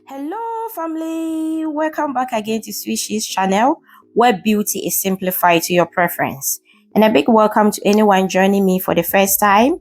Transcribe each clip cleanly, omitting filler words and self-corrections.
Hello family, welcome back again to Shee's channel where beauty is simplified to your preference. And a big welcome to anyone joining me for the first time.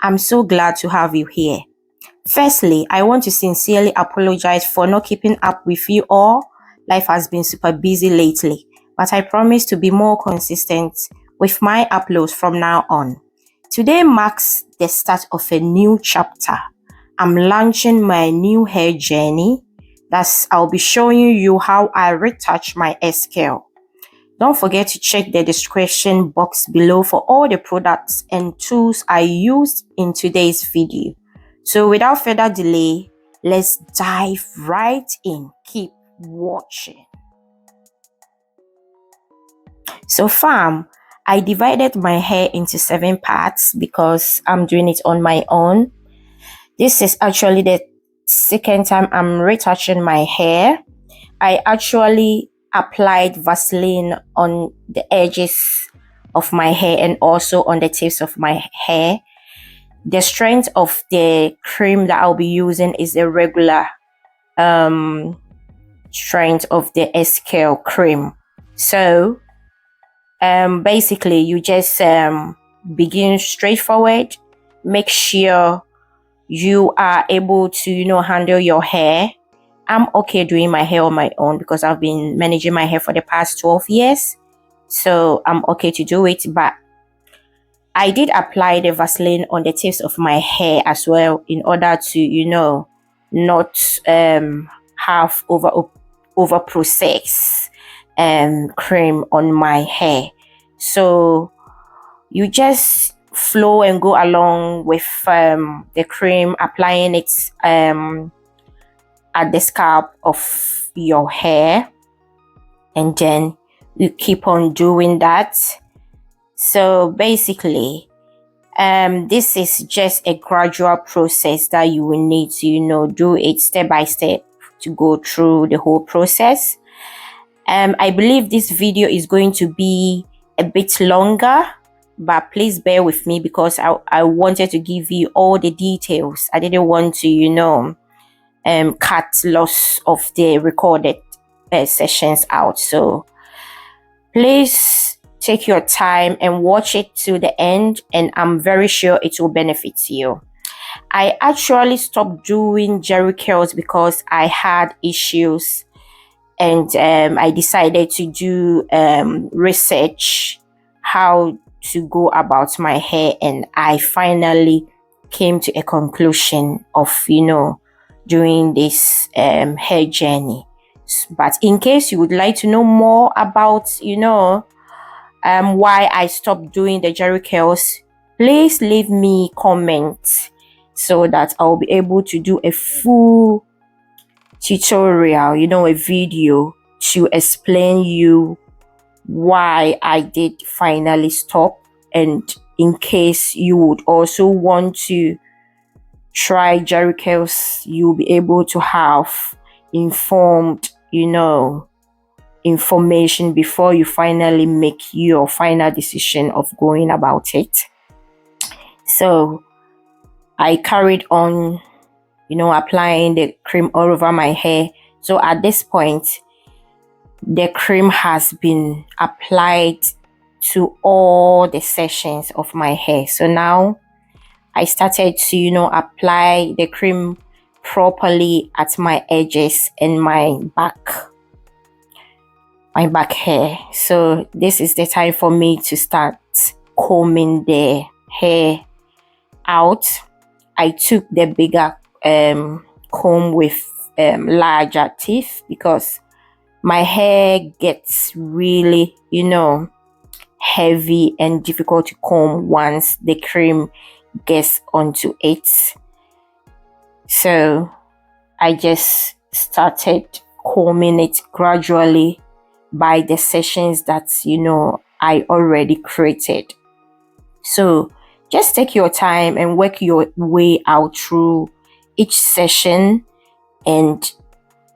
I'm so glad to have you here. Firstly, I want to sincerely apologize for not keeping up with you all. Life has been super busy lately, but I promise to be more consistent with my uploads from now on. Today marks the start of a new chapter. I'm launching my new hair journey. I'll be showing you how I retouch my haircare. Don't forget to check the description box below for all the products and tools I used in today's video. So without further delay, let's dive right in. Keep watching. So fam, I divided my hair into 7 parts because I'm doing it on my own. This is actually the second time I'm retouching my hair. I actually applied Vaseline on the edges of my hair and also on the tips of my hair. The strength of the cream that I'll be using is the regular strength of the haircare cream. So basically you just begin straightforward. Make sure you are able to handle your hair. I'm okay doing my hair on my own because I've been managing my hair for the past 12 years, so I'm okay to do it. But I did apply the Vaseline on the tips of my hair as well in order to not have over process cream on my hair. So you just flow and go along with the cream, applying it at the scalp of your hair, and then you keep on doing that. So basically this is just a gradual process that you will need to do it step by step to go through the whole process. I believe this video is going to be a bit longer, but please bear with me because I wanted to give you all the details. I didn't want to cut lots of the recorded sessions out. So please take your time and watch it to the end, and I'm very sure it will benefit you. I actually stopped doing jerry curls because I had issues, and I decided to do research how to go about my hair, and I finally came to a conclusion of doing this hair journey. But in case you would like to know more about why I stopped doing the jerry curls, please leave me comment so that I'll be able to do a full tutorial, a video to explain you why I did finally stop. And in case you would also want to try jerry curls, you'll be able to have informed information before you finally make your final decision of going about it. So I carried on applying the cream all over my hair. So at this point the cream has been applied to all the sections of my hair. So now I started to apply the cream properly at my edges and my back hair. So this is the time for me to start combing the hair out. I took the bigger comb with larger teeth because my hair gets really heavy and difficult to comb once the cream gets onto it. So I just started combing it gradually by the sessions that I already created. So just take your time and work your way out through each session, and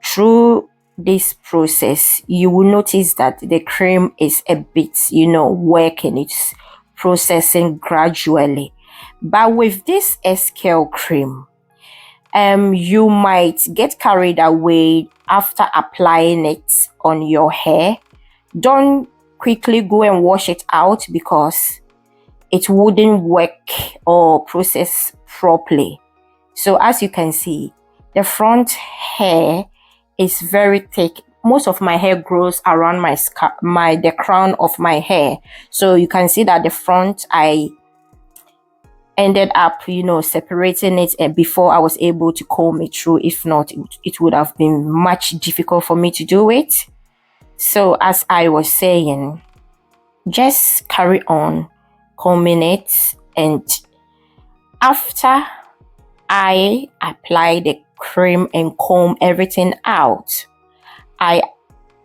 through this process you will notice that the cream is a bit working, it's processing gradually. But with this haircare cream, you might get carried away after applying it on your hair. Don't quickly go and wash it out because it wouldn't work or process properly. So as you can see, the front hair is very thick. Most of my hair grows around my scalp, the crown of my hair. So you can see that the front, I ended up, separating it before I was able to comb it through. If not, it would have been much difficult for me to do it. So as I was saying, just carry on combing it, and after I apply the cream and comb everything out, I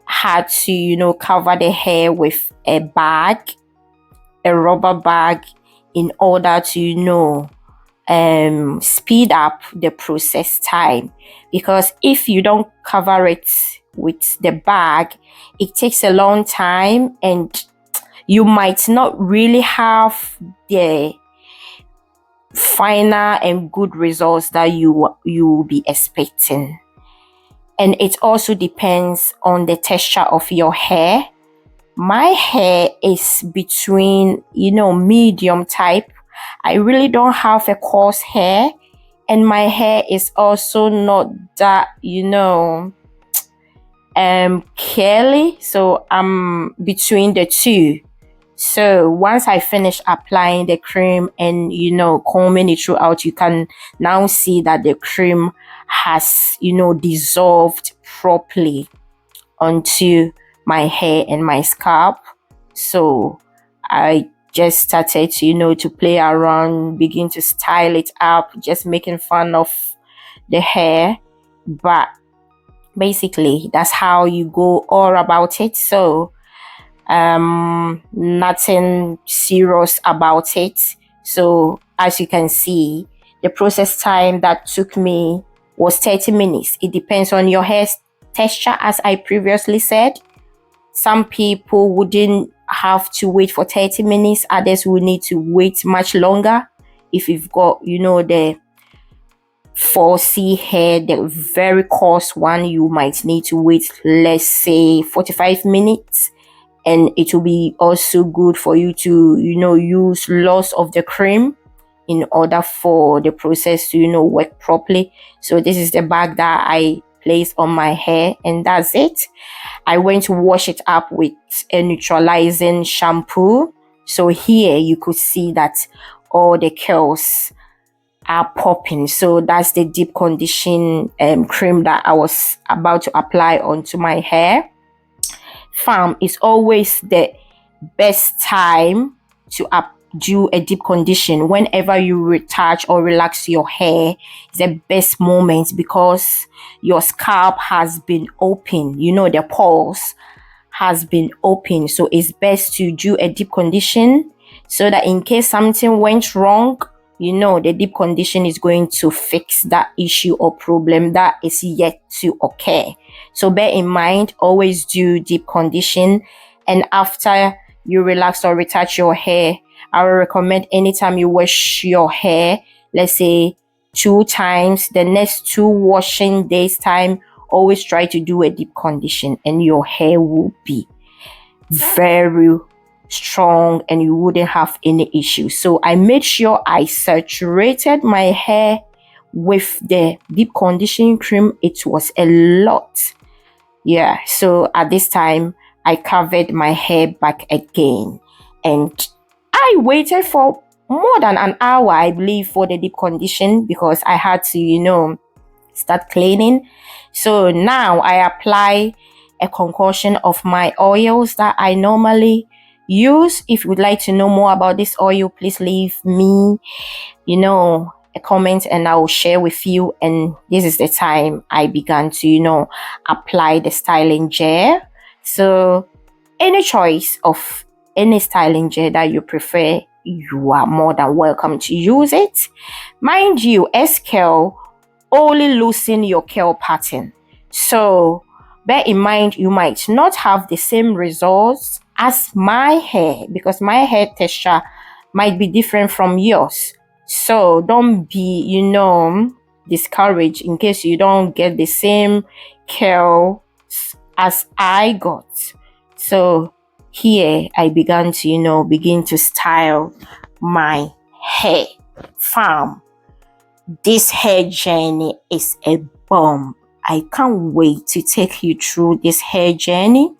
had to, cover the hair with a bag, a rubber bag, in order to, speed up the process time. Because if you don't cover it with the bag, it takes a long time and you might not really have the final and good results that you will be expecting. And it also depends on the texture of your hair. My hair is between, medium type. I really don't have a coarse hair, and my hair is also not that, curly. So I'm between the two. So once I finish applying the cream and, combing it throughout, you can now see that the cream has, dissolved properly onto my hair and my scalp. So I just started to, to play around, begin to style it up, just making fun of the hair. But basically, that's how you go all about it. So nothing serious about it. So as you can see, the process time that took me was 30 minutes. It depends on your hair texture, as I previously said. Some people wouldn't have to wait for 30 minutes. Others will need to wait much longer. If you've got, the 4C hair, the very coarse one, you might need to wait, let's say, 45 minutes. And it will be also good for you to, use lots of the cream in order for the process to, work properly. So this is the bag that I place on my hair, and that's it. I went to wash it up with a neutralizing shampoo. So here you could see that all the curls are popping. So that's the deep condition cream that I was about to apply onto my hair. Is always the best time to do a deep condition. Whenever you retouch or relax your hair, it's the best moment because your scalp has been open, the pores has been open. So it's best to do a deep condition so that in case something went wrong, the deep condition is going to fix that issue or problem that is yet to occur. So bear in mind, always do deep condition. And after you relax or retouch your hair, I will recommend anytime you wash your hair, let's say 2 times, the next 2 washing days time, always try to do a deep condition and your hair will be very strong and you wouldn't have any issues. So I made sure I saturated my hair with the deep conditioning cream. It was a lot. Yeah, so at this time I covered my hair back again and I waited for more than an hour, I believe, for the deep condition because I had to, start cleaning. So now I apply a concoction of my oils that I normally use. If you would like to know more about this oil, please leave me, a comment and I will share with you. And this is the time I began to, apply the styling gel. So any choice of any styling gel that you prefer, you are more than welcome to use it. Mind you, S-curl only loosen your curl pattern. So bear in mind, you might not have the same results as my hair because my hair texture might be different from yours. So don't be, discouraged in case you don't get the same curl as I got. So here I began to, begin to style my hair. Fam, this hair journey is a bomb. I can't wait to take you through this hair journey.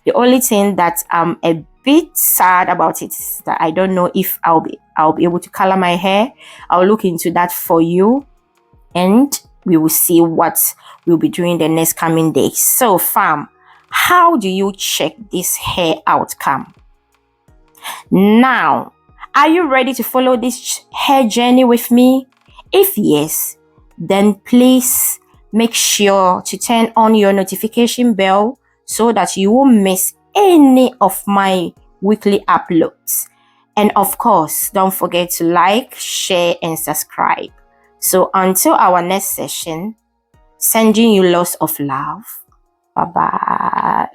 The only thing that I'm a bit sad about it is that I don't know if I'll be able to color my hair. I'll look into that for you, and we will see what we'll be doing the next coming days. So fam, how do you check this hair outcome? Now, are you ready to follow this hair journey with me? If yes, then please make sure to turn on your notification bell so that you won't miss any of my weekly uploads. And of course, don't forget to like, share, and subscribe. So until our next session, sending you lots of love. Bye-bye.